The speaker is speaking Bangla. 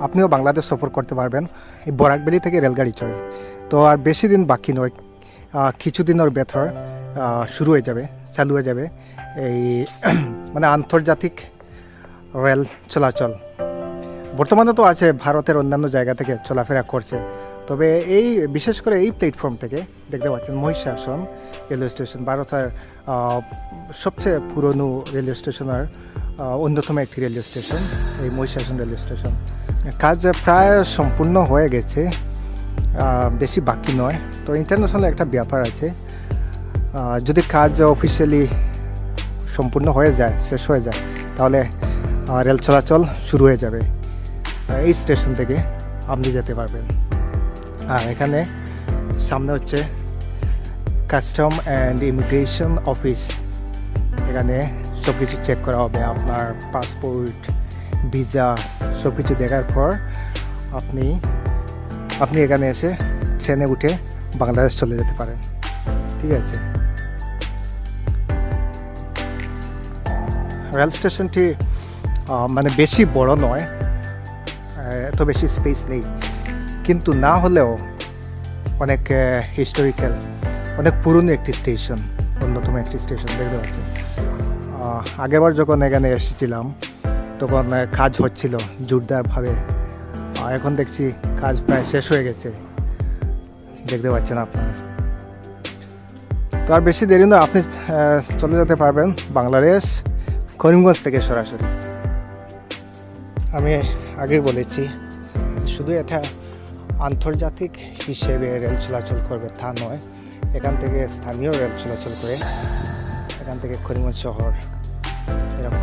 আপনিও বাংলাদেশ সফর করতে পারবেন এই বরাক ভ্যালি থেকে রেলগাড়ি চড়ে। তো আর বেশি দিন বাকি নয়, কিছুদিনের ভেতর শুরু হয়ে যাবে, চালু হয়ে যাবে এই মানে আন্তর্জাতিক রেল চলাচল। বর্তমানে তো আছে, ভারতের অন্যান্য জায়গা থেকে চলাফেরা করছে, তবে এই বিশেষ করে এই প্ল্যাটফর্ম থেকে দেখতে পাচ্ছেন মহিষাসন রেলওয়ে স্টেশন ভারতের সবচেয়ে পুরনো রেলওয়ে স্টেশনের অন্যতম একটি রেলওয়ে স্টেশন এই মহিষাসন রেলওয়ে স্টেশন। কাজ প্রায় সম্পূর্ণ হয়ে গেছে, বেশি বাকি নয়। তো ইন্টারন্যাশনাল একটা ব্যাপার আছে, যদি কাজ অফিসিয়ালি সম্পূর্ণ হয়ে যায়, শেষ হয়ে যায়, তাহলে রেল চলাচল শুরু হয়ে যাবে। এই স্টেশন থেকে আপনি যেতে পারবেন। আর এখানে সামনে হচ্ছে কাস্টম অ্যান্ড ইমিগ্রেশন অফিস। এখানে সব কিছু চেক করা হবে, আপনার পাসপোর্ট, ভিসা সব কিছু দেখার পর আপনি এখানে এসে ট্রেনে উঠে বাংলাদেশ চলে যেতে পারেন। ঠিক আছে। রেল স্টেশনটি মানে বেশি বড় নয়, এত বেশি স্পেস নেই, কিন্তু না হলেও অনেক হিস্টোরিক্যাল, অনেক পুরনো একটি স্টেশন, অন্যতম একটি স্টেশন দেখতে পাচ্ছেন। আগেরবার যখন এখানে এসেছিলাম তখন কাজ হচ্ছিল জোরদারভাবে, এখন দেখছি কাজ প্রায় শেষ হয়ে গেছে, দেখতে পাচ্ছেন আপনারা। তো আর বেশি দেরি নয়, আপনি চলে যেতে পারবেন বাংলাদেশ করিমগঞ্জ থেকে সরাসরি। আমি আগে বলেছি, শুধু এটা আন্তর্জাতিক হিসেবে রেল চলাচল করবে তা নয়, এখান থেকে স্থানীয় রেল চলাচল করে, এখান থেকে করিমগঞ্জ শহর এরকম